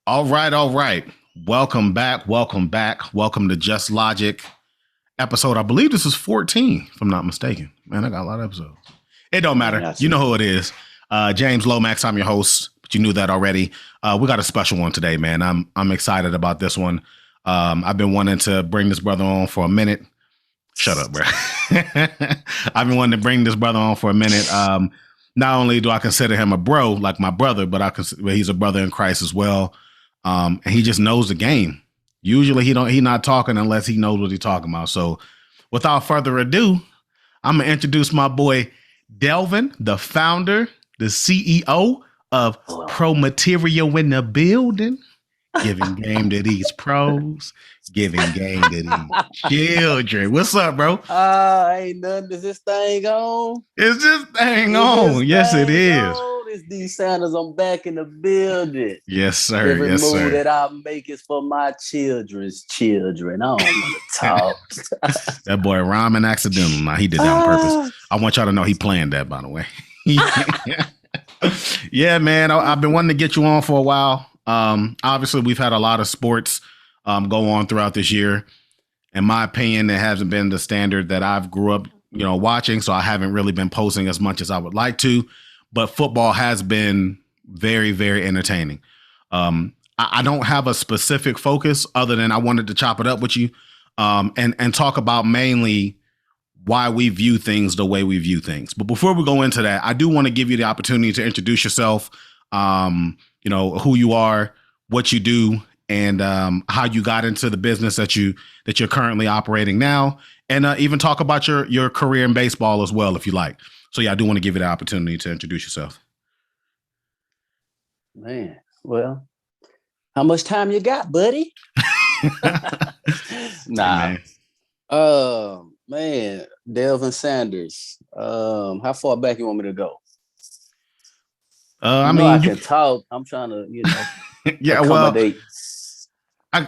All right, all right. Welcome back. Welcome back. Welcome to Just Logic episode. I believe this is 14, if I'm not mistaken. Man, I got a lot of episodes. It don't Man, matter. that's You it. know who it is. James Lomax, I'm your host, but you knew that already. We got a special one today, man. I'm excited about this one. I've been wanting to bring this brother on for a minute. Shut up, bro. I've been wanting to bring this brother on for a minute. Not only do I consider him a bro, like my brother, but he's a brother in Christ as well. And he just knows the game. Usually he not talking unless he knows what he's talking about. So without further ado, I'm gonna introduce my boy Delvin, the founder, the CEO of Hello. ProMaterial in the building, giving game to these pros, giving game to these children. What's up, bro? Ain't nothing. Is this thing on? Is this thing Is this on? Yes, it thing is. on? It's D Sanders. I'm back in the building. Yes, sir. Every Yes, move sir. that I make is for my children's children. I don't want to talk. That boy rhyming accidental. Nah, he did that on purpose. I want y'all to know he planned that, by the way. Yeah, man. I've been wanting to get you on for a while. Obviously, we've had a lot of sports go on throughout this year. In my opinion, it hasn't been the standard that I've grew up, watching. So I haven't really been posting as much as I would like to. But football has been very, very entertaining. I don't have a specific focus other than I wanted to chop it up with you and talk about mainly why we view things the way we view things. But before we go into that, I do want to give you the opportunity to introduce yourself, who you are, what you do, and how you got into the business that you're currently operating now, and even talk about your career in baseball as well, if you like. So yeah, I do want to give you the opportunity to introduce yourself. Man, well, how much time you got, buddy? Nah. Hey, Man, Delvin Sanders. How far back you want me to go? I I mean, can talk. I'm trying to, yeah. Well, accommodate.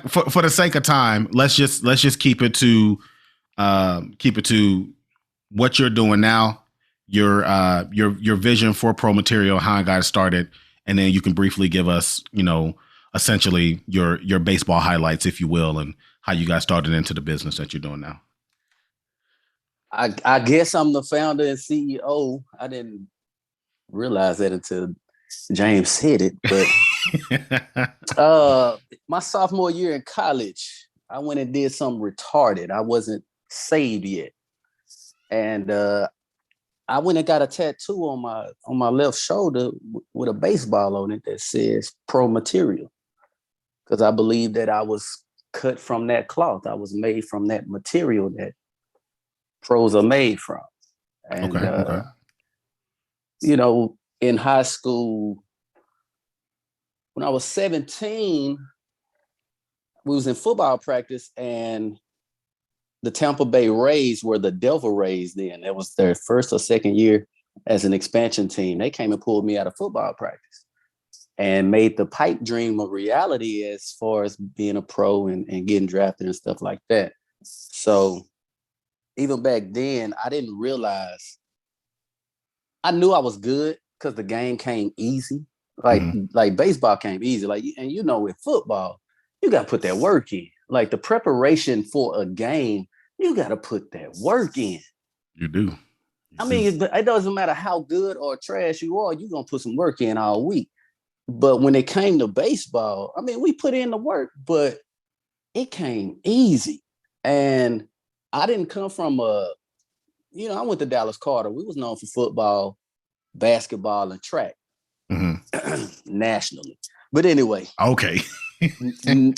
for the sake of time, let's just keep it to what you're doing now, your vision for ProMaterial, how it got started, and then you can briefly give us, essentially your baseball highlights, if you will, and how you got started into the business that you're doing now. I guess I'm the founder and CEO. I didn't realize that until James said it. But my sophomore year in college, I went and did something retarded. I wasn't saved yet. And I went and got a tattoo on my left shoulder with a baseball on it that says ProMaterial. Because I believe that I was cut from that cloth. I was made from that material that pros are made from. And Okay. In high school, when I was 17, we was in football practice, and the Tampa Bay Rays were the Devil Rays then. That was their first or second year as an expansion team. They came and pulled me out of football practice and made the pipe dream a reality as far as being a pro and getting drafted and stuff like that. So even back then, I didn't realize. I knew I was good because the game came easy. Like baseball came easy. With football, you got to put that work in. Like the preparation for a game, you got to put that work in. You do. It doesn't matter how good or trash you are, you're going to put some work in all week. But when it came to baseball, we put in the work, but it came easy. And I didn't come from I went to Dallas Carter. We was known for football, basketball, and track nationally. But anyway. Okay.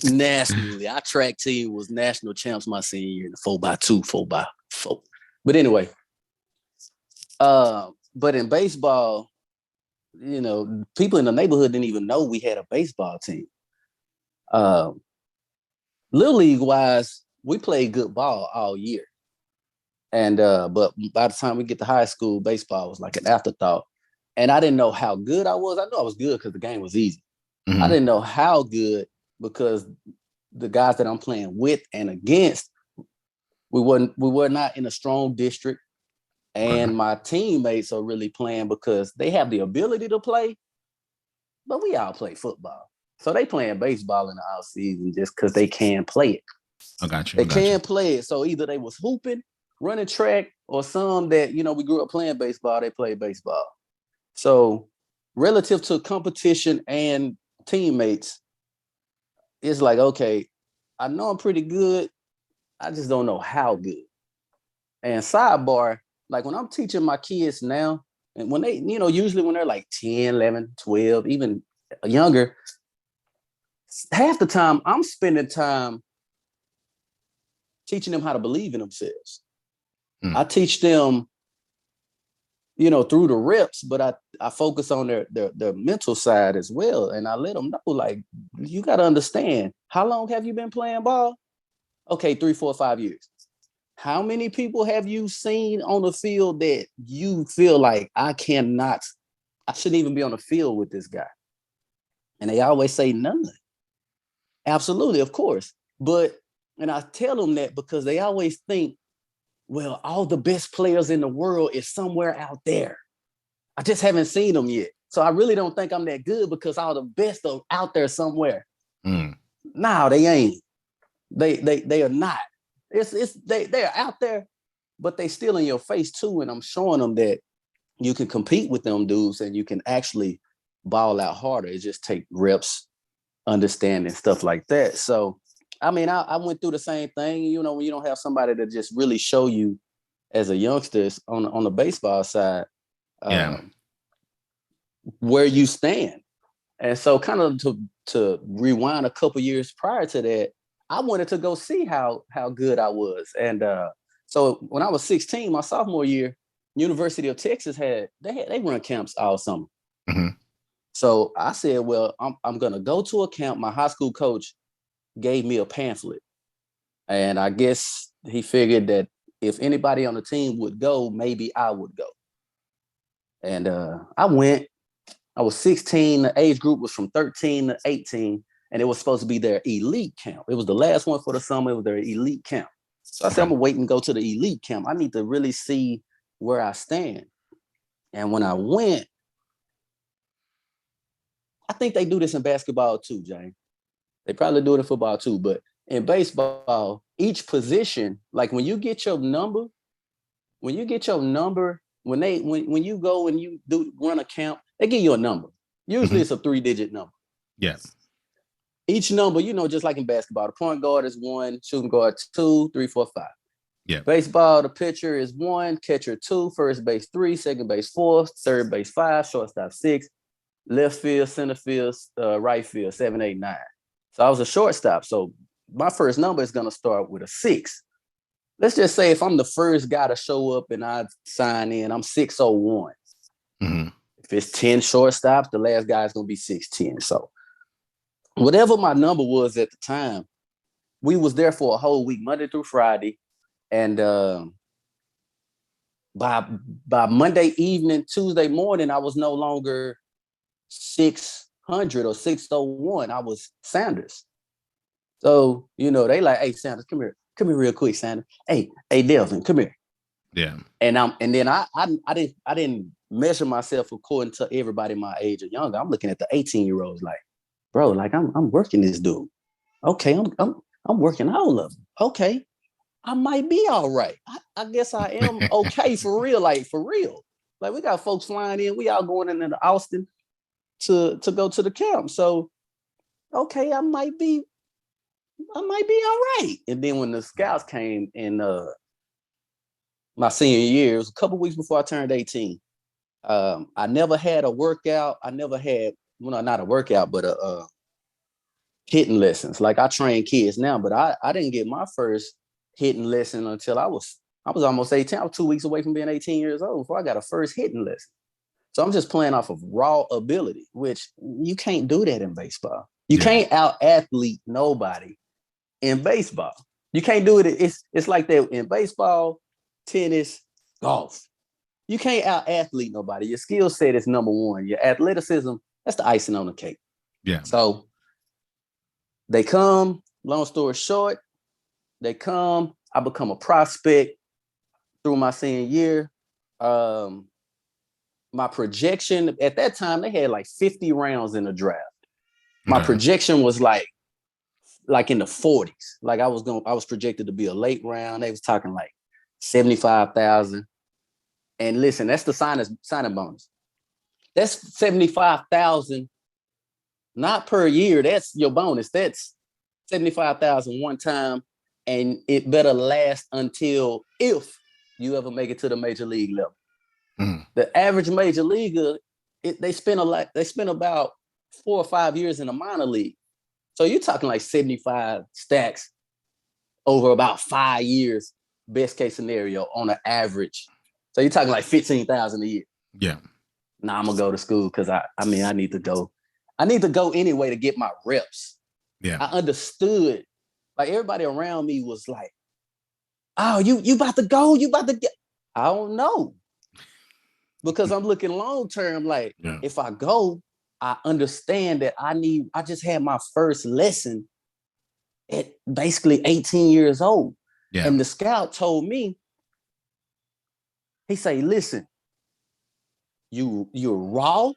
Nationally, our track team was national champs my senior year in the 4x2, 4x4. But anyway, but in baseball, people in the neighborhood didn't even know we had a baseball team. Little league wise, we played good ball all year. And but by the time we get to high school, baseball was like an afterthought. And I didn't know how good I was. I knew I was good because the game was easy. I didn't know how good because the guys that I'm playing with and against, we were not in a strong district. And my teammates are really playing because they have the ability to play, but we all play football. So they playing baseball in the off season just because they can play it. I got you. They can play it. So either they was hooping, running track, or some that, we grew up playing baseball, they played baseball. So relative to competition and teammates, it's like, okay, I know I'm pretty good. I just don't know how good. And sidebar, like when I'm teaching my kids now, and when they, usually when they're like 10, 11, 12, even younger, half the time I'm spending time teaching them how to believe in themselves. I teach them, through the reps, but I focus on their mental side as well. And I let them know, like, you got to understand, how long have you been playing ball? Okay, 3, 4, 5 years. How many people have you seen on the field that you feel like I shouldn't even be on the field with this guy? And they always say none. Absolutely, of course. And I tell them that because they always think, well, all the best players in the world is somewhere out there. I just haven't seen them yet. So I really don't think I'm that good because all the best are out there somewhere. No, they ain't. They are not. They're out there, but they still in your face too. And I'm showing them that you can compete with them dudes and you can actually ball out harder. It just take reps, understanding, stuff like that. So, I mean, I went through the same thing, when you don't have somebody to just really show you as a youngster on the baseball side, where you stand. And so kind of to rewind a couple years prior to that, I wanted to go see how good I was. And so when I was 16, my sophomore year, University of Texas they run camps all summer. So I said, well, I'm going to go to a camp. My high school coach gave me a pamphlet. And I guess he figured that if anybody on the team would go, maybe I would go. And I went. I was 16. The age group was from 13 to 18. And it was supposed to be their elite camp. It was the last one for the summer. It was their elite camp. So I said, I'm going to wait and go to the elite camp. I need to really see where I stand. And when I went, I think they do this in basketball too, Jane. They probably do it in football too. But in baseball, each position, like when you get your number, when you go and you do run a camp, they give you a number. Usually it's a 3-digit number. Yes. Each number, just like in basketball, the point guard is 1, shooting guard 2, 3, 4, 5. Yeah. Baseball, the pitcher is 1, catcher 2, first base 3, second base 4, third base 5, shortstop 6, left field, center field, right field 7, 8, 9. So I was a shortstop. So my first number is going to start with a 6. Let's just say if I'm the first guy to show up and I sign in, I'm 601. If it's 10 shortstops, the last guy is going to be 610. So whatever my number was at the time, we was there for a whole week, Monday through Friday. And by Monday evening, Tuesday morning, I was no longer 600 or 601. I was Sanders. So, they like, hey, Sanders, come here. Come here real quick, Sanders. Hey, Delvin, come here. Yeah. And then I didn't measure myself according to everybody my age or younger. I'm looking at the 18-year-olds like, bro, like I'm working this dude. Okay, I'm working all of them. Okay, I might be all right. I guess I am okay for real, like for real. Like we got folks flying in. We all going into Austin to go to the camp. So, okay, I might be all right. And then when the scouts came in my senior year, it was a couple weeks before I turned 18. I never had a workout. I never had, not a workout, but a hitting lessons. Like I train kids now, but I didn't get my first hitting lesson until I was almost 18. I was 2 weeks away from being 18 years old before I got a first hitting lesson. So I'm just playing off of raw ability, which you can't do that in baseball. You can't out-athlete nobody in baseball. You can't do it. It's like that in baseball, tennis, golf. You can't out-athlete nobody. Your skill set is number one. Your athleticism, that's the icing on the cake. Yeah. So they come, long story short, I become a prospect through my senior year. My projection at that time, they had like 50 rounds in the draft. My projection was like in the 40s. Like I was projected to be a late round. They was talking like 75,000. And listen, that's the signing bonus. That's 75,000, not per year. That's your bonus. That's 75,000 one time, and it better last until if you ever make it to the major league level. The average major leaguer, they spend about 4 or 5 years in the minor league. So you're talking like 75 stacks over about 5 years, best case scenario on an average. So you're talking like 15,000 a year. Yeah. Nah, I'm gonna go to school because I need to go. I need to go anyway to get my reps. Yeah. I understood. Like everybody around me was like, "Oh, you about to go? You about to get?" I don't know, because I'm looking long term. Like if I go, I understand that I just had my first lesson at basically 18 years old. Yeah. And the scout told me, he say, listen, you're raw,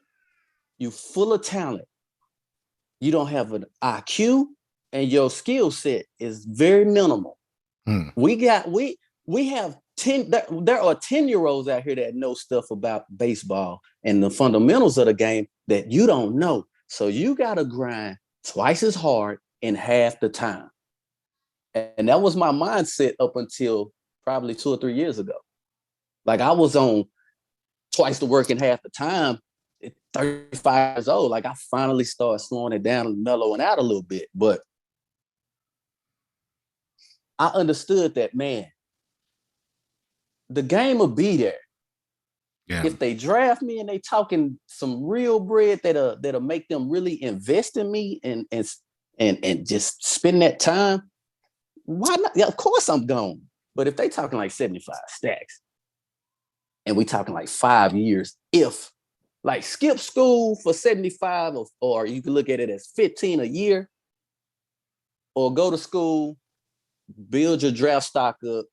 you're full of talent. You don't have an IQ, and your skill set is very minimal. We have 10, there are 10-year-olds out here that know stuff about baseball and the fundamentals of the game that you don't know. So you got to grind twice as hard in half the time. And that was my mindset up until probably 2 or 3 years ago. Like I was on twice the work in half the time at 35 years old. Like I finally started slowing it down and mellowing out a little bit. But I understood that, man, the game will be there. Yeah. If they draft me and they talking some real bread that'll make them really invest in me and just spend that time, why not? Yeah, of course I'm gone. But if they talking like 75 stacks and we talking like 5 years, if like skip school for 75 or you can look at it as 15 a year, or go to school, build your draft stock up,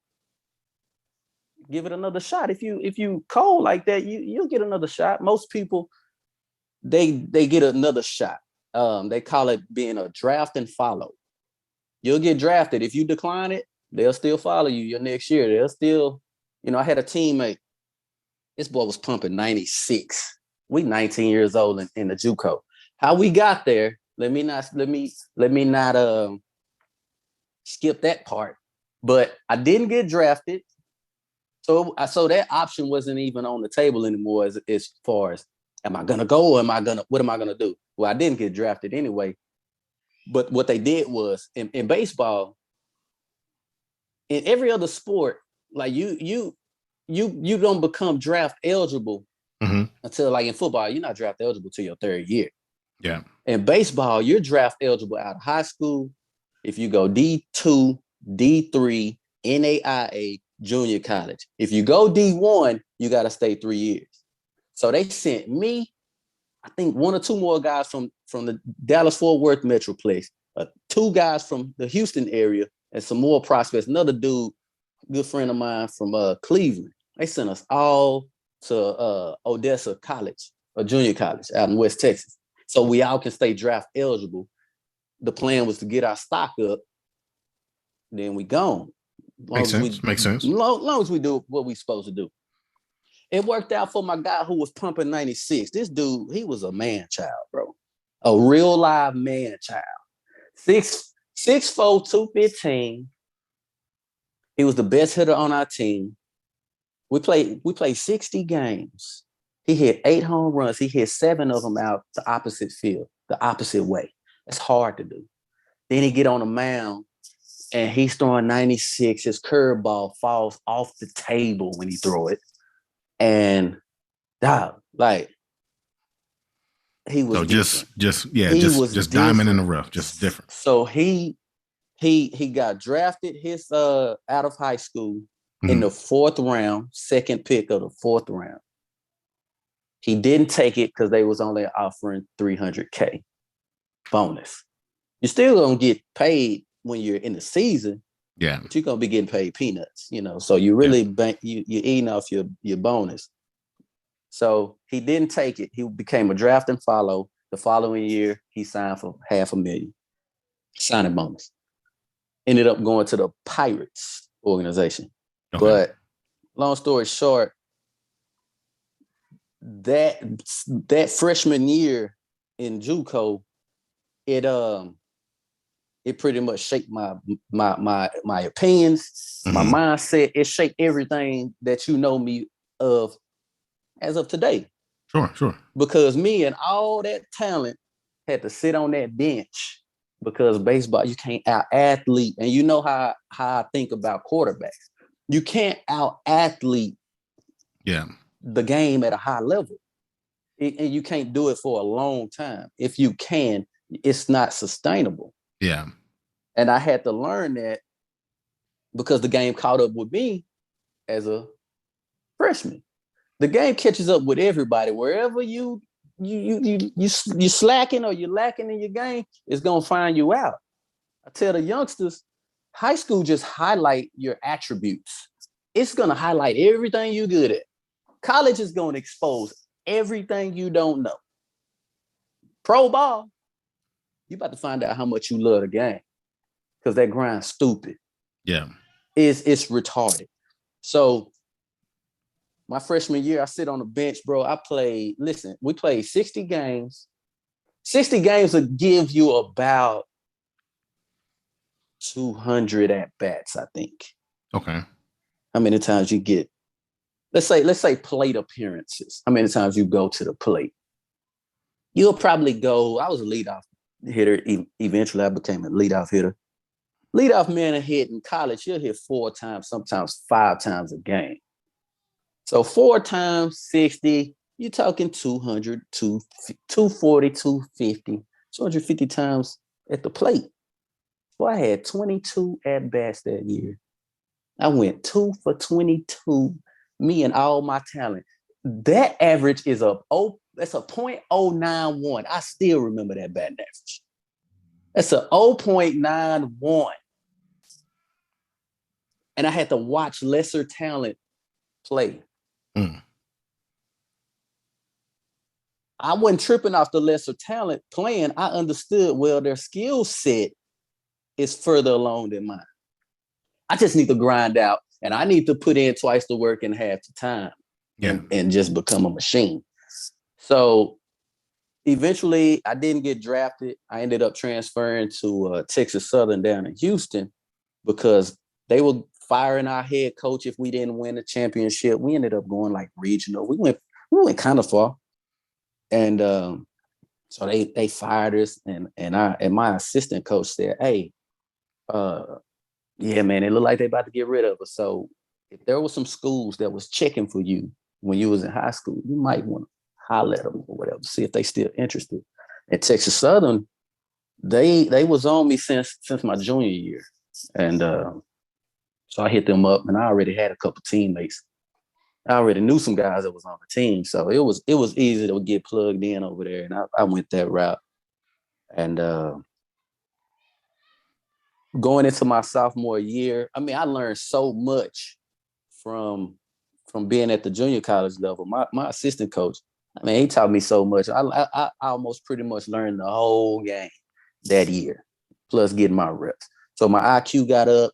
give it another shot. If you cold like that, you'll get another shot. Most people, they get another shot. They call it being a draft and follow. You'll get drafted. If you decline it, they'll still follow you your next year. They'll still, I had a teammate. This boy was pumping 96. We 19 years old in the JUCO. How we got there? Let me not skip that part. But I didn't get drafted. So that option wasn't even on the table anymore as far as, am I going to go or what am I going to do? Well, I didn't get drafted anyway. But what they did was in baseball, in every other sport, like you don't become draft eligible until, like in football, you're not draft eligible till your third year. Yeah. In baseball, you're draft eligible out of high school. If you go D2, D3, NAIA, junior college. If you go D1, you got to stay 3 years. So they sent me, I think 1 or 2 more guys from the Dallas-Fort Worth Metroplex, 2 guys from the Houston area, and some more prospects. Another dude, good friend of mine from Cleveland. They sent us all to Odessa College, a junior college out in West Texas. So we all can stay draft eligible. The plan was to get our stock up, then we gone. Makes sense. Long as we do what we supposed to do. It worked out for my guy who was pumping 96. This dude, he was a man child, bro. A real live man child. 6'4", 215. He was the best hitter on our team. We played 60 games. He hit 8 home runs. He hit 7 of them out the opposite field, the opposite way. That's hard to do. Then he get on the mound and he's throwing 96. His curveball falls off the table when he throw it. And like he was just diamond in the rough, just different. So he got drafted out of high school in the 4th round, second pick of the 4th round. He didn't take it because they was only offering $300K bonus. You're still gonna get paid when you're in the season. Yeah, but you're gonna be getting paid peanuts, So you really you're eating off your bonus. So he didn't take it. He became a draft and follow. The following year, he signed for $500,000 signing bonus. Ended up going to the Pirates organization. Okay. But long story short, that freshman year in JUCO, it pretty much shaped my opinions, my mindset. It shaped everything that you know me of as of today. Sure. Because me and all that talent had to sit on that bench because baseball, you can't out athlete. And you know how I think about quarterbacks. You can't out athlete the game at a high level. And you can't do it for a long time. If you can, it's not sustainable. Yeah. And I had to learn that because the game caught up with me as a freshman. The game catches up with everybody. Wherever you slacking or you're lacking in your game, it's gonna find you out. I tell the youngsters, high school just highlight your attributes. It's gonna highlight everything you're good at. College is gonna expose everything you don't know. Pro ball, you about to find out how much you love the game because that grind's stupid. Yeah, it's retarded. So my freshman year, I sit on the bench, bro. We played 60 games. 60 games will give you about 200 at-bats, I think. Okay. How many times you get, let's say plate appearances. How many times you go to the plate? You'll probably go, I was a leadoff hitter. Eventually, I became a leadoff hitter. Leadoff man a hit in college, you'll hit 4 times, sometimes 5 times a game. So 4 times 60, you're talking 200, 240, 250, 250 times at the plate. So I had 22 at-bats that year. I went 2 for 22, me and all my talent. That average is that's a .091. I still remember that batting average. That's a 0.91. And I had to watch lesser talent play. I wasn't tripping off the lesser talent playing. I understood, well, their skill set is further along than mine. I just need to grind out, and I need to put in twice the work in half the time and just become a machine. So eventually, I didn't get drafted. I ended up transferring to Texas Southern down in Houston because they were firing our head coach if we didn't win the championship. We ended up going like regional. We went kind of far. And so they fired us, and my assistant coach said, "Hey, yeah, man, it looked like they about to get rid of us. So if there were some schools that was checking for you when you was in high school, you might want to holler at them or whatever, see if they still interested." At Texas Southern, they was on me since my junior year, and so I hit them up, and I already had a couple teammates. I already knew some guys that was on the team, so it was easy to get plugged in over there, and I went that route. And going into my sophomore year, I mean, I learned so much from being at the junior college level. My assistant coach, I mean, he taught me so much. I almost pretty much learned the whole game that year, plus getting my reps. So my IQ got up,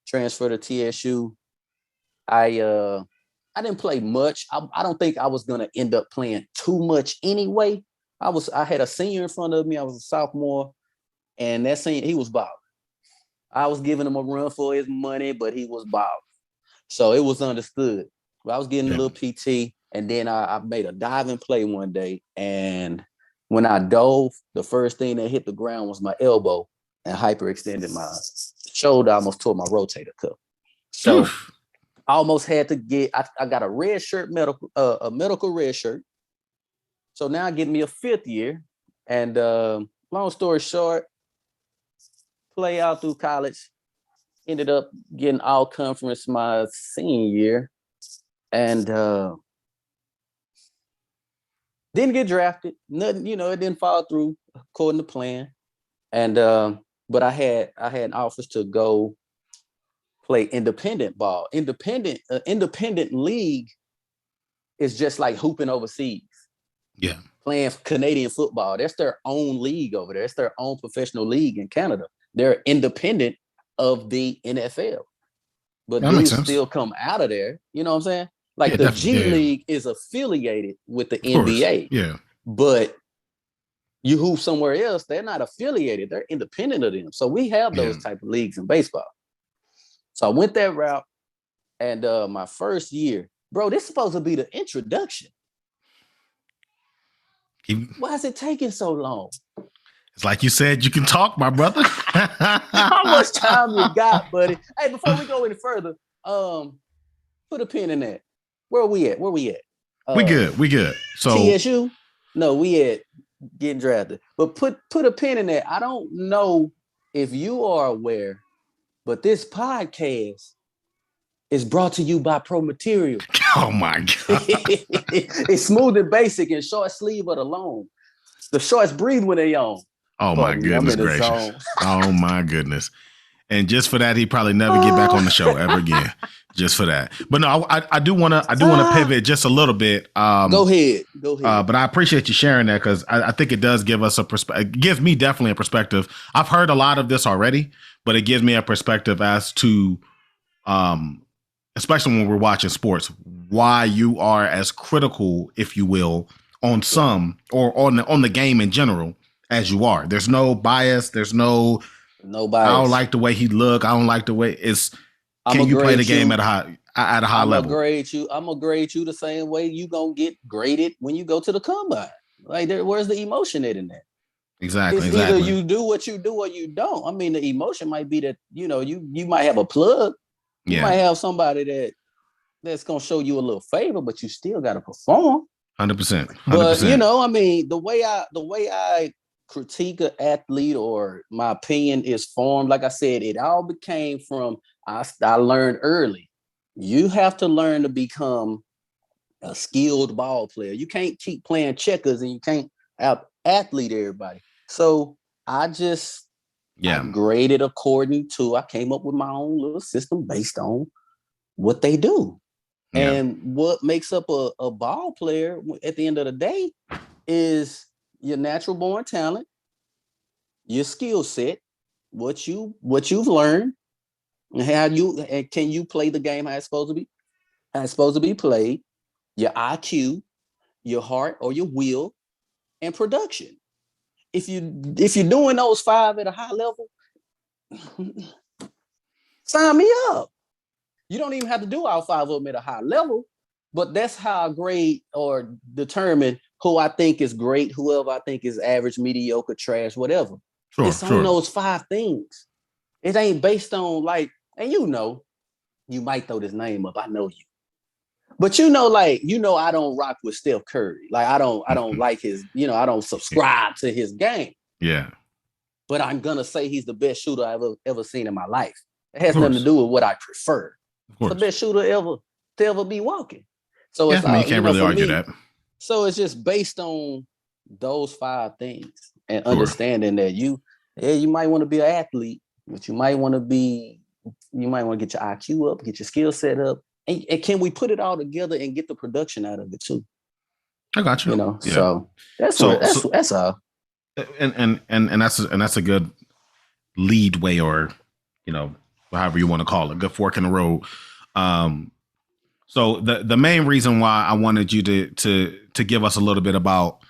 transferred to TSU. I didn't play much. I don't think I was gonna end up playing too much anyway. I had a senior in front of me. I was a sophomore, and that senior, he was balling. I was giving him a run for his money, but he was balling. So it was understood. I was getting a little PT, and then I made a diving play one day, and when I dove, the first thing that hit the ground was my elbow and hyperextended my shoulder. I almost tore my rotator cuff. So I almost had to I got a red shirt, a medical red shirt. So now I get me a 5th year. And long story short, play out through college, ended up getting all conference my senior year. And didn't get drafted. Nothing, it didn't fall through according to plan. And but I had offers to go play independent ball. Independent league is just like hooping overseas. Yeah. playing Canadian football. That's their own league over there. It's their own professional league in Canada. They're independent of the NFL. But That makes dudes sense. still come out of there. You know what I'm saying? Like the definitely. G League is affiliated with the Of course. NBA. Yeah. But you hoop somewhere else, they're not affiliated. They're independent of them. So we have those type of leagues in baseball. So I went that route. And my first year, bro, this is supposed to be the introduction. Why is it taking so long? It's like you said, you can talk, my brother. How much time you got, buddy? Hey, before we go any further, put a pin in that. Where are we at? We good. So TSU? No, we at getting drafted. But put a pin in that. I don't know if you are aware, but this podcast is brought to you by ProMaterial. Oh my God. It's smooth and basic and short sleeve of the long. The shorts breathe when they on. Oh my goodness gracious. Oh my goodness. And just for that, he probably never get back on the show ever again. Just for that. But no, I do want to pivot just a little bit. Go ahead. But I appreciate you sharing that, because I think it does give us it gives me definitely a perspective. I've heard a lot of this already, but it gives me a perspective as to, especially when we're watching sports, why you are as critical, if you will, on some or on the game in general as you are. There's no bias. There's no bias. I don't like the way he look. I don't like the way can you play the game at a high level? I'm gonna grade you the same way you gonna get graded when you go to the combine. Like, where's the emotion in that? Exactly. Either you do what you do or you don't. I mean, the emotion might be that, you might have a plug. You might have somebody that's gonna show you a little favor, but you still gotta perform. 100%. But the way I critique an athlete, or my opinion is formed, like I said, it all became from I learned early. You have to learn to become a skilled ball player. You can't keep playing checkers and you can't out-athlete everybody. So I just graded according to, I came up with my own little system based on what they do. Yeah. And what makes up a ball player at the end of the day is your natural born talent, your skill set, what you've learned, and can you play the game how it's supposed to be played, your IQ, your heart or your will, and production. If you're doing those 5 at a high level, sign me up. You don't even have to do all 5 of them at a high level, but that's how I grade or determine who I think is great, whoever I think is average, mediocre, trash, whatever. It's on those 5 things. It ain't based on and you might throw this name up. I know you. But I don't rock with Steph Curry. Like I don't like his, I don't subscribe to his game. Yeah. But I'm gonna say he's the best shooter I've ever seen in my life. It has nothing to do with what I prefer. The best shooter to ever be walking. So it's you can't really argue that. So it's just based on those 5 things and understanding that you might want to be an athlete, but you might want to get your IQ up, get your skill set up. And can we put it all together and get the production out of it too? I got you. So that's all. And that's a good lead way, or however you want to call it, good fork in the road. So the main reason why I wanted you to give us a little bit about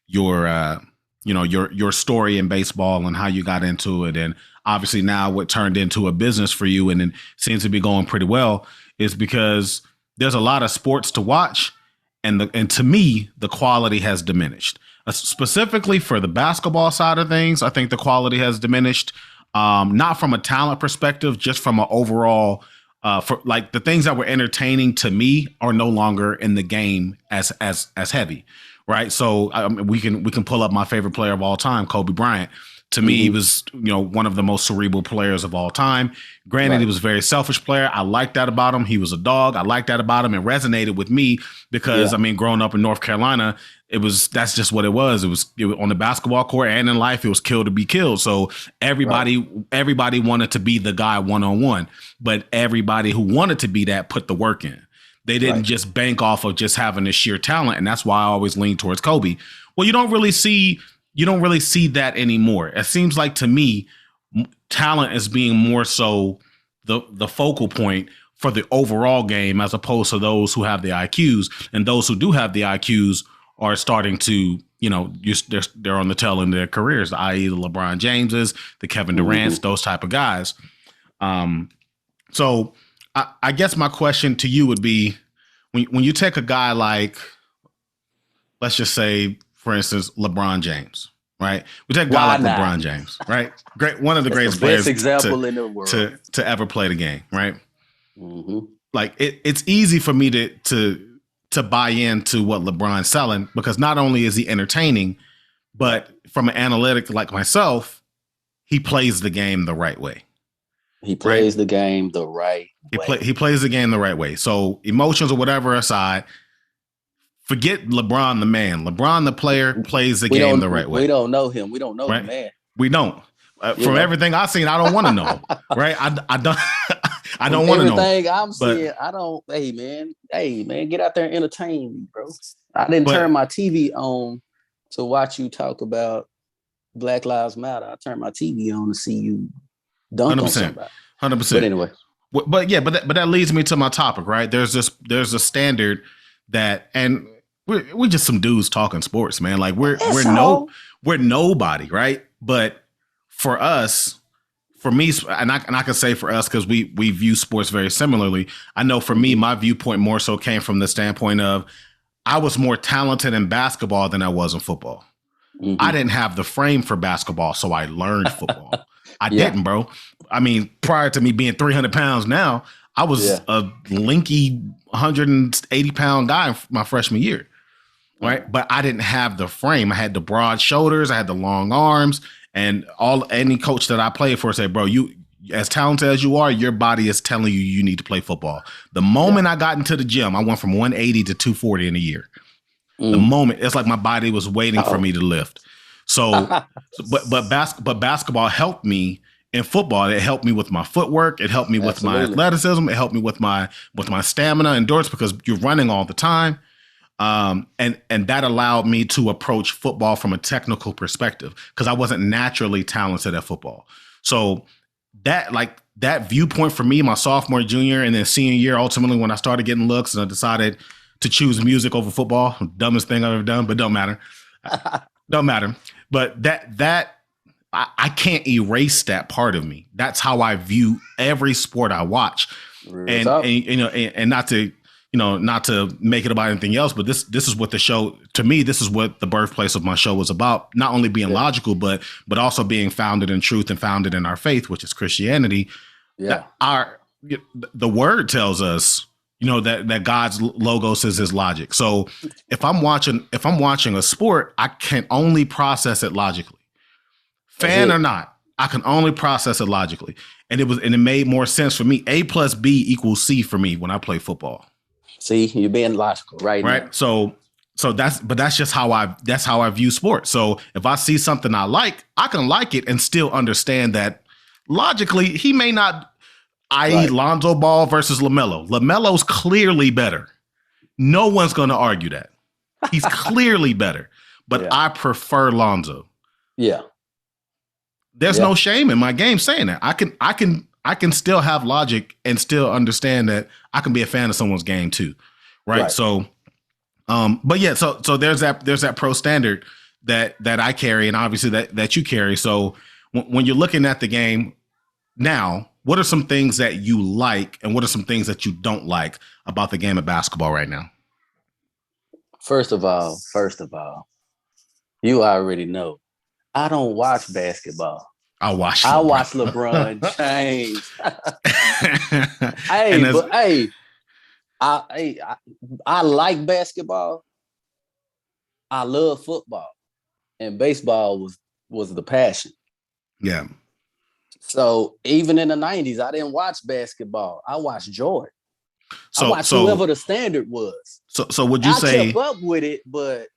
your your story in baseball and how you got into it, and obviously now what turned into a business for you and it seems to be going pretty well, is because there's a lot of sports to watch, and to me the quality has diminished. Specifically for the basketball side of things, I think the quality has diminished. Not from a talent perspective, just from an overall, for like the things that were entertaining to me are no longer in the game as heavy, right? So we can pull up my favorite player of all time, Kobe Bryant. To me, he was, one of the most cerebral players of all time. Granted, he was a very selfish player. I liked that about him. He was a dog. I liked that about him. It resonated with me because, growing up in North Carolina, that's just what it was. It was on the basketball court and in life, it was kill to be killed. So everybody wanted to be the guy one-on-one, but everybody who wanted to be that put the work in. They didn't just bank off of just having the sheer talent. And that's why I always lean towards Kobe. Well, you don't really see that anymore. It seems like to me, talent is being more so the focal point for the overall game as opposed to those who have the IQs, and those who do have the IQs are starting to, they're on the tail end of their careers, i.e. the LeBron Jameses, the Kevin Durant's, those type of guys. So I guess my question to you would be, when you take a guy like, let's just say, for instance, LeBron James, right? We take a guy like LeBron James, right? Great, one of the greatest players example in the world to ever play the game, right? Like it's easy for me to buy into what LeBron's selling, because not only is he entertaining, but from an analytic like myself, he plays the game the right way. He plays the game the right way. He plays the game the right way. So emotions or whatever aside, forget LeBron the man. LeBron the player plays the game the right way. We don't know him. We don't know the man. We don't. From everything I've seen, I don't want to know him. Right? I don't. I don't want to know. Everything I'm seeing, I don't. Hey man, get out there and entertain me, bro. I didn't turn my TV on to watch you talk about Black Lives Matter. I turned my TV on to see you dunk on somebody. 100%. But anyway. But that leads me to my topic, right? There's a standard that, and we're just some dudes talking sports, man. Like we're nobody, right? But for us, for me, and I can say for us, because we view sports very similarly. I know for me, my viewpoint more so came from the standpoint of I was more talented in basketball than I was in football. I didn't have the frame for basketball, so I learned football. I didn't, bro. I mean, prior to me being 300 pounds now, I was a linky 180-pound guy my freshman year, right? But I didn't have the frame. I had the broad shoulders. I had the long arms. And any coach that I played for said, bro, you as talented as you are, your body is telling you need to play football. The moment I got into the gym, I went from 180 to 240 in a year. The moment, it's like my body was waiting for me to lift. So, but basketball helped me in football. It helped me with my footwork. It helped me with my athleticism. It helped me with my stamina, endurance, because you're running all the time. And that allowed me to approach football from a technical perspective, because I wasn't naturally talented at football. So that viewpoint for me, my sophomore, junior, and then senior year, ultimately when I started getting looks and I decided to choose music over football, dumbest thing I've ever done, but don't matter. Don't matter. But that I can't erase that part of me. That's how I view every sport I watch. And not to make it about anything else, but this is what the show, to me, this is what the birthplace of my show was about. Not only being logical, but also being founded in truth and founded in our faith, which is Christianity. Yeah. The word tells us, that God's logos is his logic. So if I'm watching a sport, I can only process it logically. Fan or not, I can only process it logically. And it made more sense for me. A plus B equals C for me when I play football. See, you're being logical, right? Right. Now. So that's just how I view sports. So if I see something I like, I can like it and still understand that logically he may not, i.e. Lonzo Ball versus LaMelo. LaMelo's clearly better. No one's going to argue that. He's clearly better, but I prefer Lonzo. Yeah. There's no shame in my game saying that. I can still have logic and still understand that I can be a fan of someone's game too. Right. So, but yeah, so there's that pro standard that I carry, and obviously that you carry. So when you're looking at the game now, what are some things that you like and what are some things that you don't like about the game of basketball right now? First of all, you already know I don't watch basketball. I watch LeBron James. I like basketball. I love football, and baseball was the passion. Yeah. So even in the 90s, I didn't watch basketball. I watched Jordan. I watched whoever the standard was. So would you say kept up with it? But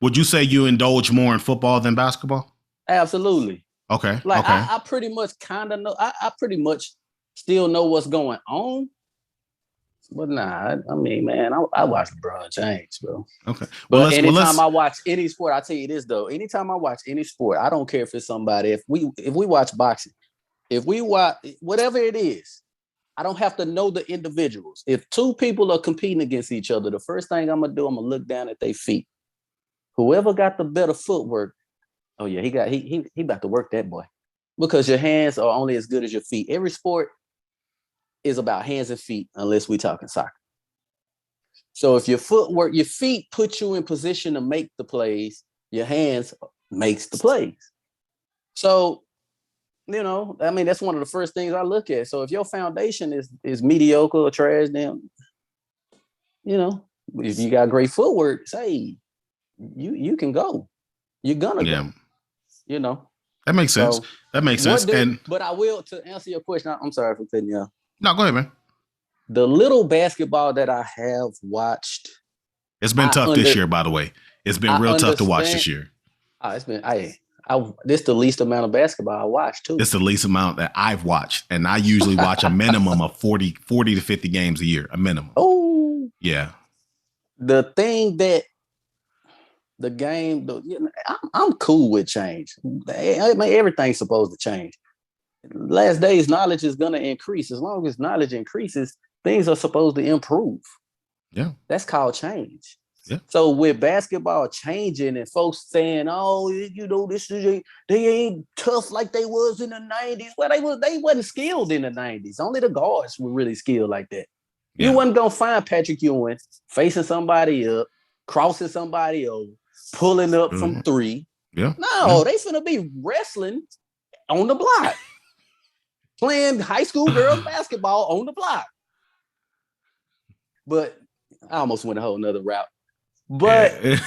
would you say you indulge more in football than basketball? Absolutely. Okay. I pretty much kind of know. I pretty much still know what's going on. But nah, I mean, man, I watch LeBron James, bro. Okay. But anytime I watch any sport, I tell you this though. Anytime I watch any sport, I don't care if it's somebody. If we watch boxing, if we watch whatever it is, I don't have to know the individuals. If two people are competing against each other, the first thing I'm gonna look down at their feet. Whoever got the better footwork, oh yeah, he about to work that boy. Because your hands are only as good as your feet. Every sport is about hands and feet, unless we talking soccer. So if your footwork, your feet put you in position to make the plays, your hands makes the plays. So, I mean, that's one of the first things I look at. So if your foundation is mediocre or trash, then, if you got great footwork, say you can go. You're gonna go. That makes sense. So, that makes sense. But I will, to answer your question, I'm sorry for cutting you off. No, go ahead, man. The little basketball that I have watched. It's been tough this year, by the way. It's been real tough to watch this year. It's been, this the least amount of basketball I watched, too. It's the least amount that I've watched. And I usually watch a minimum of 40 to 50 games a year, a minimum. Oh. Yeah. The thing that the game, I'm cool with change. I mean, everything's supposed to change. Last days, knowledge is going to increase. As long as knowledge increases, things are supposed to improve. Yeah. That's called change. Yeah. So with basketball changing and folks saying, oh, they ain't tough like they was in the 90s. Well, they wasn't skilled in the 90s. Only the guards were really skilled like that. Yeah. You wasn't going to find Patrick Ewing facing somebody up, crossing somebody over, pulling up from three. Yeah. No, they finna be wrestling on the block. Playing high school girls basketball on the block. But I almost went a whole nother route. But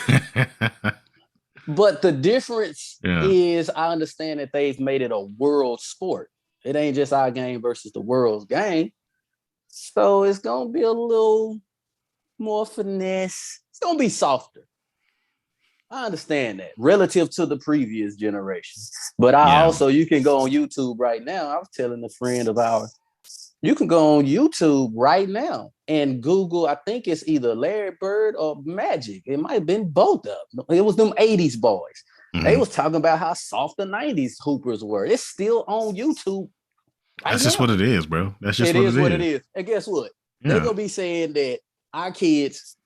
but the difference is I understand that they've made it a world sport. It ain't just our game versus the world's game. So it's gonna be a little more finesse. It's gonna be softer. I understand that relative to the previous generation. But also, you can go on YouTube right now. I was telling a friend of ours, you can go on YouTube right now and Google, I think it's either Larry Bird or Magic. It might have been both of them. It was them 80s boys. Mm-hmm. They was talking about how soft the 90s hoopers were. It's still on YouTube. That's just what it is, bro. That's just what it is. And guess what? They're going to be saying that our kids'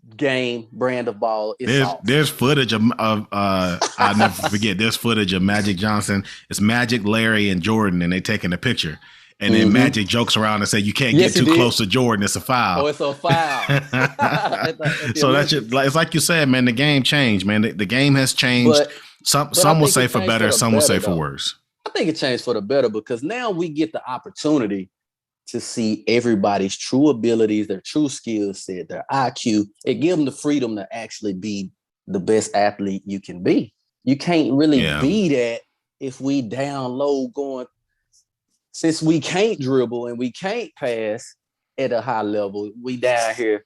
brand of ball is soft. There's footage of I'll never forget, there's footage of Magic Johnson. It's Magic, Larry, and Jordan, and they taking a picture. And then Magic jokes around and say, you can't get too close to Jordan. It's a foul. Oh, it's a foul. So that's just, it's like you said, man, the game changed, man. The game has changed. But some will say for better, some will say for worse. I think it changed for the better because now we get the opportunity to see everybody's true abilities, their true skill set, their IQ. It gives them the freedom to actually be the best athlete you can be. You can't really be that if we down low going. Since we can't dribble and we can't pass at a high level, we down here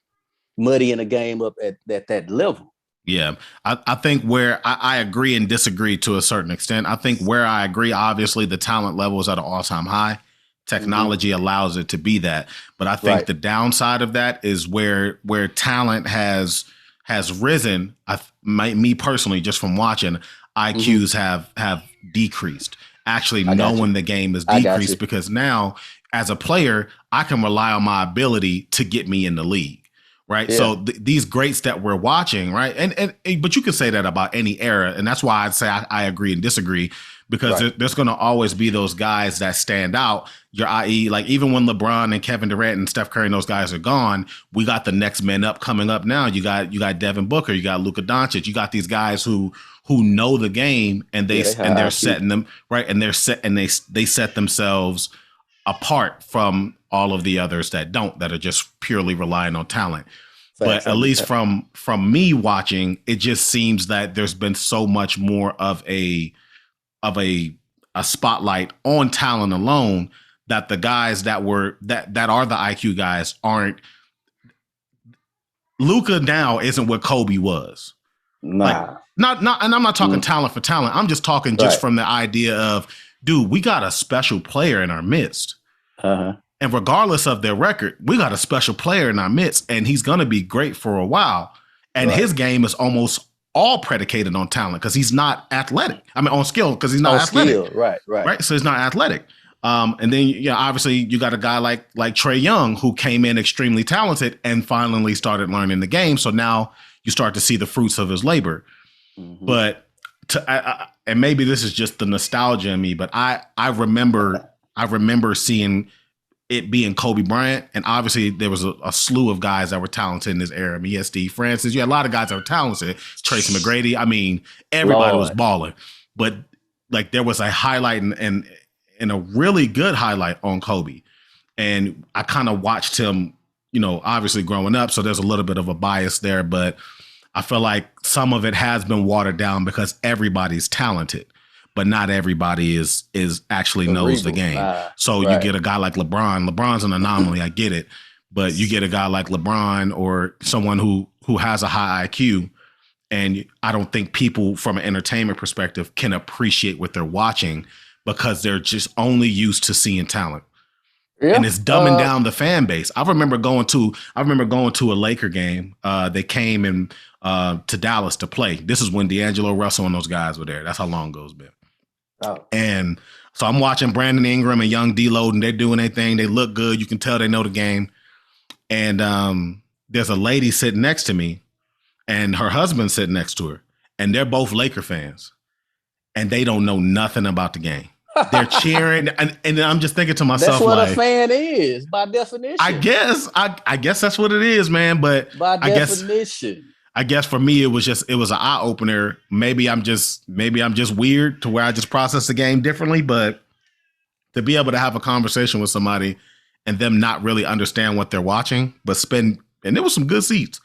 muddying the game up at that level. Yeah, I think where I agree and disagree to a certain extent. I think where I agree, obviously, the talent level is at an all-time high. Technology allows it to be that. But I think the downside of that is where talent has risen. Me personally, just from watching, IQs have decreased. Actually knowing the game is decreased because now as a player, I can rely on my ability to get me in the league. Right. Yeah. So these greats that we're watching. Right. And but you could say that about any era. And that's why I'd say I agree and disagree, because there's going to always be those guys that stand out. I.e., like even when LeBron and Kevin Durant and Steph Curry and those guys are gone, we got the next men up coming up now. You got Devin Booker, you got Luka Doncic, you got these guys who know the game and they're setting them right, and they set themselves apart from all of the others that are just purely relying on talent. But at least from me watching, it just seems that there's been so much more of a spotlight on talent alone that the guys that are the IQ guys aren't. Luka now isn't what Kobe was. Nah. Like, not, and I'm not talking talent for talent. I'm just talking just from the idea of, dude, we got a special player in our midst. And regardless of their record, we got a special player in our midst, and he's going to be great for a while. And his game is almost all predicated on talent because he's not athletic. I mean, on skill because he's not athletic. Skill. Right. So he's not athletic. And then, obviously you got a guy like Trey Young who came in extremely talented and finally started learning the game. So now you start to see the fruits of his labor. Mm-hmm. But and maybe this is just the nostalgia in me, but I remember seeing it being Kobe Bryant, and obviously there was a slew of guys that were talented in this era. I mean, yes, Steve Francis. You had a lot of guys that were talented. Tracy McGrady. I mean, everybody was balling. But like there was a highlight and a really good highlight on Kobe, and I kind of watched him. Obviously growing up, so there's a little bit of a bias there, but I feel like some of it has been watered down because everybody's talented. But not everybody is actually knows the game. So you get a guy like LeBron. LeBron's an anomaly. I get it. But you get a guy like LeBron or someone who has a high IQ. And I don't think people from an entertainment perspective can appreciate what they're watching because they're just only used to seeing talent. Yeah. And it's dumbing down the fan base. I remember going to a Laker game. They came in to Dallas to play. This is when D'Angelo Russell and those guys were there. That's how long ago it's been. Oh. And so I'm watching Brandon Ingram and young D-Lo, and they're doing their thing. They look good. You can tell they know the game. And there's a lady sitting next to me, and her husband's sitting next to her. And they're both Laker fans. And they don't know nothing about the game. They're cheering. And I'm just thinking to myself, that's what a fan is, by definition. I guess that's what it is, man. But by definition. I guess for me, it was an eye opener. Maybe I'm just weird to where I just process the game differently. But to be able to have a conversation with somebody and them not really understand what they're watching, but and there was some good seats.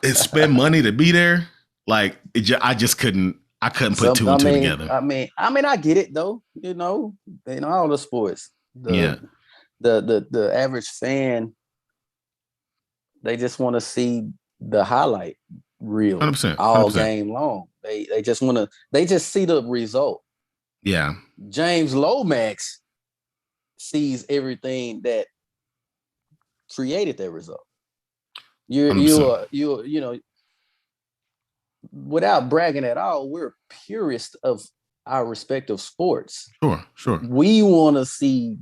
And spend money to be there. Like I couldn't put two and two together. I mean, I get it though. All the sports. The average fan, they just want to see the highlight reel 100%, all game long. They just see the result. Yeah. James Lomax sees everything that created that result. You without bragging at all, we're purists of our respective sports. Sure. We want to see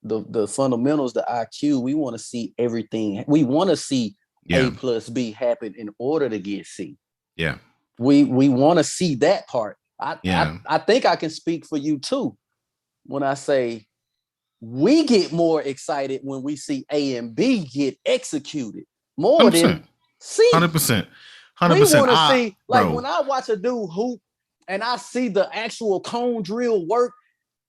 the fundamentals, the IQ. We want to see everything. We want to see A plus B happen in order to get C. Yeah. We want to see that part. I think I can speak for you too when I say we get more excited when we see A and B get executed more 100%. Than C. 100%. We want to see, like when I watch a dude hoop and I see the actual cone drill work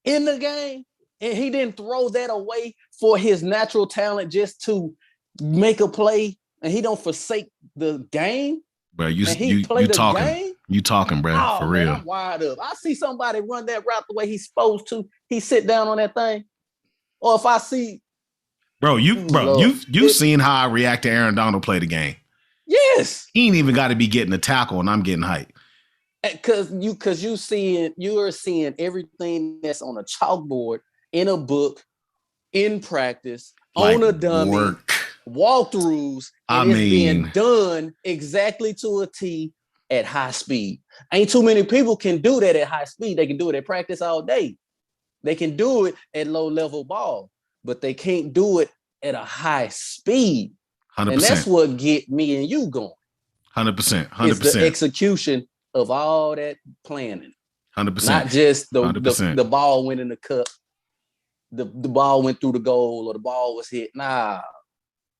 in the game, and he didn't throw that away for his natural talent just to make a play, and he don't forsake the game. Bro, you talking, bro, for real. I'm wired up. I see somebody run that route the way he's supposed to. He sit down on that thing, or if I see, you've seen how I react to Aaron Donald play the game. Yes, he ain't even got to be getting a tackle, and I'm getting hyped. Because you are seeing everything that's on a chalkboard, in a book, in practice, like on a dummy, walkthroughs, and it's being done exactly to a T at high speed. Ain't too many people can do that at high speed. They can do it at practice all day. They can do it at low level ball, but they can't do it at a high speed. 100%. And that's what get me and you going. 100%. It's the execution of all that planning. 100%. Not just the ball went in the cup, the ball went through the goal, or the ball was hit. Nah.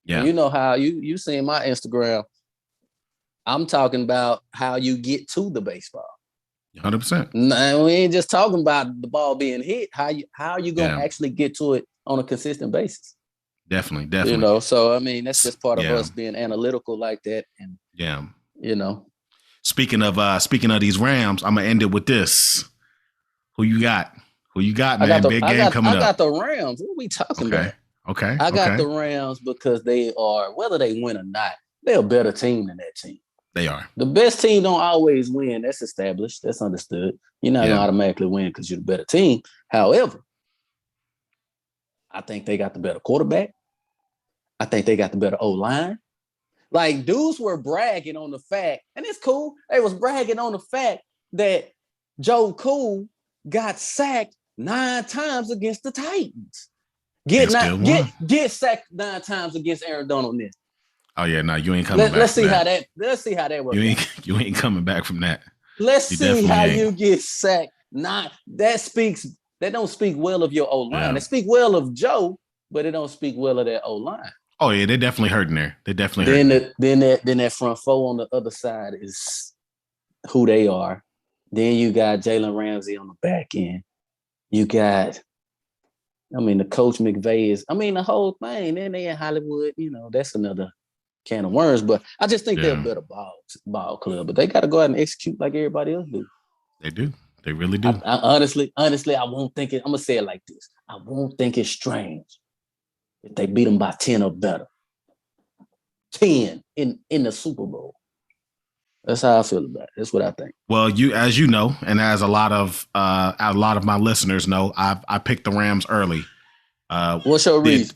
Yeah. You know how you seen my Instagram. I'm talking about how you get to the baseball. 100%. Nah, we ain't just talking about the ball being hit. How you gonna actually get to it on a consistent basis? Definitely. So I mean, that's just part of us being analytical like that. And Speaking of these Rams, I'm gonna end it with this. Who you got, man? Big game coming up. I got the Rams. What are we talking about? Okay. I got the Rams because they are, whether they win or not, they're a better team than that team. They are. The best team don't always win. That's established. That's understood. You're not gonna automatically win because you're the better team. However, I think they got the better quarterback. I think they got the better O-line. Like, dudes were bragging on the fact, and it's cool, they was bragging on the fact that Joe Cool got sacked 9 times against the Titans. Get sacked 9 times against Aaron Donald. Oh yeah, no, you ain't coming back. Let's see how that works. You ain't coming back from that. Let's see how you get sacked. That don't speak well of your O-line. Yeah. It speak well of Joe, but it don't speak well of that O-line. Oh yeah, they're definitely hurting there. They definitely hurting. Then that front four on the other side is who they are. Then you got Jalen Ramsey on the back end. You got, the coach McVay is, the whole thing. Then they in Hollywood, that's another can of worms. But I just think they're a better ball club. But they got to go out and execute like everybody else do. They do. They really do. I honestly, I won't think it. I'm gonna say it like this. I won't think it's strange if they beat them by 10 or better. 10 in the Super Bowl. That's how I feel about it. That's what I think. Well, as you know, and as a lot of my listeners know, I picked the Rams early. What's your reason?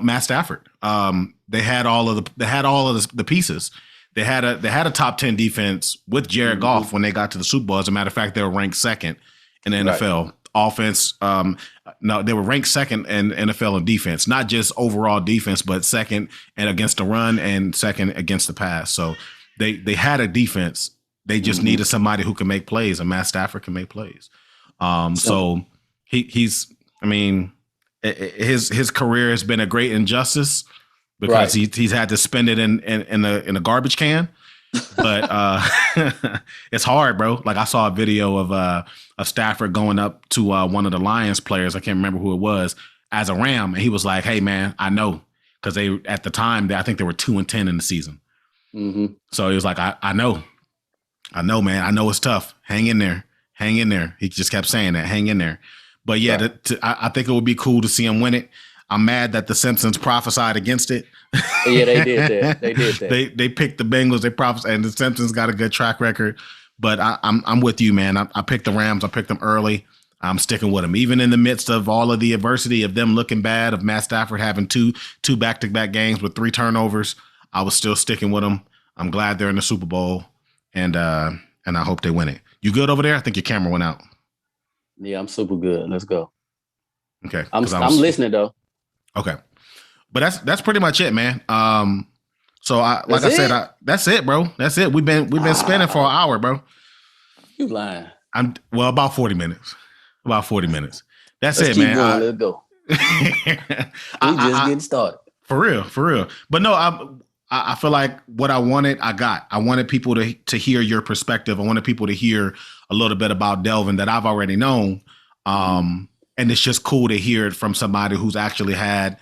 Matt Stafford. They had all of the pieces. They had a top 10 defense with Jared Goff when they got to the Super Bowl. As a matter of fact, they were ranked second in the NFL. Right. Offense, they were ranked second in NFL in defense, not just overall defense, but second and against the run and second against the pass. So they had a defense. They just needed somebody who can make plays, and Matt Stafford can make plays. So his career has been a great injustice because he's had to spend it in a garbage can. But it's hard, bro. Like I saw a video of Stafford going up to one of the Lions players. I can't remember who it was as a Ram. And he was like, hey man, I know. Cause at the time I think they were 2-10 in the season. Mm-hmm. So he was like, I know, man. I know it's tough. Hang in there. He just kept saying that, hang in there. But yeah, I think it would be cool to see him win it. I'm mad that the Simpsons prophesied against it. Yeah, they did that. They picked the Bengals. They prophesied, and the Simpsons got a good track record. But I'm with you, man. I picked the Rams. I picked them early. I'm sticking with them, even in the midst of all of the adversity of them looking bad, of Matt Stafford having two back-to-back games with 3 turnovers. I was still sticking with them. I'm glad they're in the Super Bowl, and I hope they win it. You good over there? I think your camera went out. Yeah, I'm super good. Let's go. Okay, I'm listening though. Okay. But that's pretty much it, man. So that's it, bro. That's it. We've been spinning for an hour, bro. You lying? About 40 minutes. That's Let's it, keep man. Going. Let's go. We just getting started. For real. But no, I feel like what I wanted, I got. I wanted people to hear your perspective. I wanted people to hear a little bit about Delvin that I've already known. And it's just cool to hear it from somebody who's actually had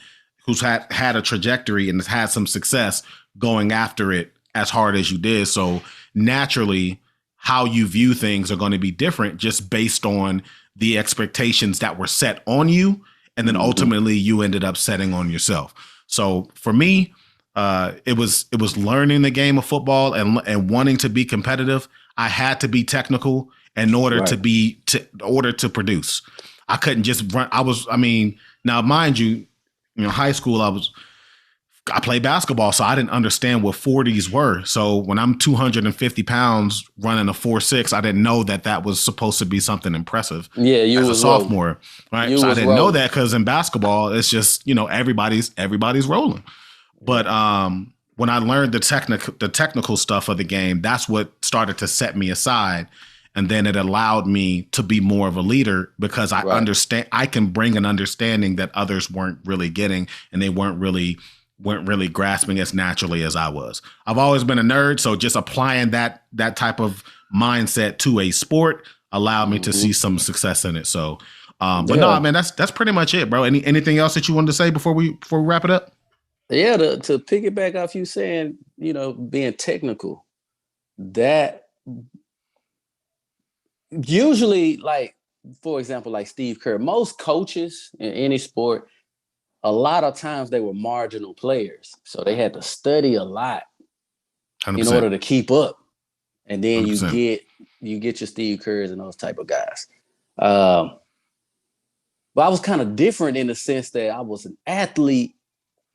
a trajectory and has had some success going after it as hard as you did. So naturally, how you view things are going to be different just based on the expectations that were set on you. And then ultimately you ended up setting on yourself. So for me, it was learning the game of football and wanting to be competitive. I had to be technical in order to produce. I couldn't just run. Now mind you, high school, I played basketball, so I didn't understand what 40s were. So when I'm 250 pounds running a 4.6, I didn't know that was supposed to be something impressive. Yeah, you as was a sophomore, right? So I didn't know that because in basketball, it's just everybody's rolling. But when I learned the technical stuff of the game, that's what started to set me aside. And then it allowed me to be more of a leader because I understand, I can bring an understanding that others weren't really getting, and they weren't really grasping as naturally as I was. I've always been a nerd, so just applying that type of mindset to a sport allowed me to see some success in it. So, no, man, that's pretty much it, bro. Anything else that you wanted to say before we wrap it up? Yeah, to piggyback off you saying, being technical, that usually, like, for example, like Steve Kerr, most coaches in any sport, a lot of times they were marginal players. So they had to study a lot 100%. In order to keep up. And then 100%. you get your Steve Kerrs and those type of guys. But I was kind of different in the sense that I was an athlete.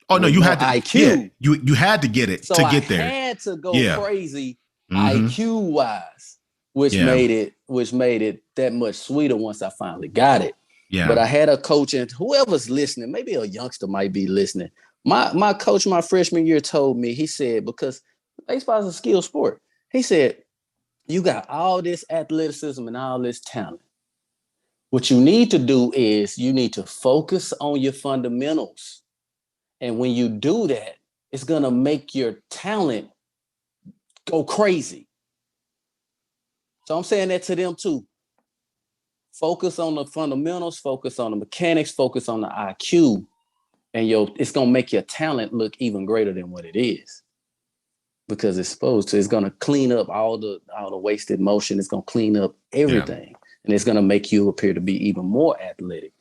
Oh no, you had to IQ. Yeah, you had to get it So to I get there. had to go crazy Mm-hmm. IQ wise, which made it that much sweeter once I finally got it. Yeah. But I had a coach, and whoever's listening, maybe a youngster might be listening. My coach my freshman year told me, he said, because baseball is a skill sport. He said, you got all this athleticism and all this talent. What you need to do is you need to focus on your fundamentals. And when you do that, it's going to make your talent go crazy. So I'm saying that to them too. Focus on the fundamentals, focus on the mechanics, focus on the IQ, and it's going to make your talent look even greater than what it is. Because it's going to clean up all the wasted motion. It's going to clean up everything. Yeah. And it's going to make you appear to be even more athletic,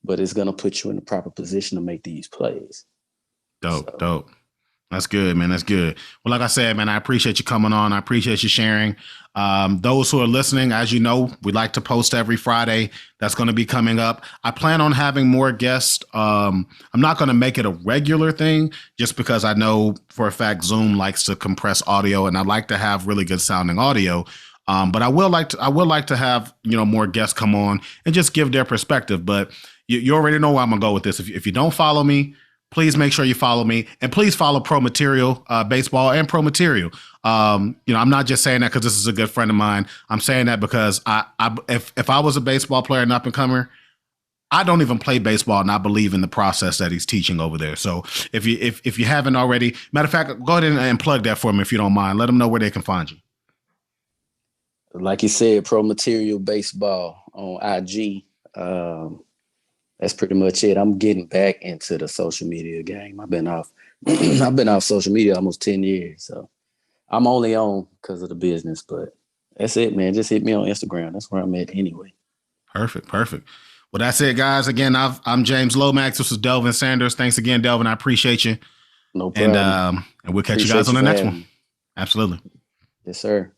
but it's going to put you in the proper position to make these plays. Dope. That's good, man. That's good. Well, like I said, man, I appreciate you coming on. I appreciate you sharing. Those who are listening, as you know, we like to post every Friday. That's going to be coming up. I plan on having more guests. I'm not going to make it a regular thing just because I know for a fact Zoom likes to compress audio, and I like to have really good sounding audio. But I would like to have, more guests come on and just give their perspective. But you already know where I'm going to go with this. If you don't follow me, please make sure you follow me, and please follow ProMaterial Baseball and ProMaterial. I'm not just saying that because this is a good friend of mine. I'm saying that because if I was a baseball player and up and comer, I don't even play baseball, and I believe in the process that he's teaching over there. So if you haven't already, matter of fact, go ahead and plug that for me if you don't mind. Let them know where they can find you. Like you said, ProMaterial Baseball on IG. That's pretty much it. I'm getting back into the social media game. I've been off social media almost 10 years. So I'm only on because of the business, but that's it, man. Just hit me on Instagram. That's where I'm at anyway. Perfect. Well, that's it, guys. Again, I'm James Lomax. This is Delvin Sanders. Thanks again, Delvin. I appreciate you. No problem. And we'll catch you guys on the next one. Absolutely. Yes, sir.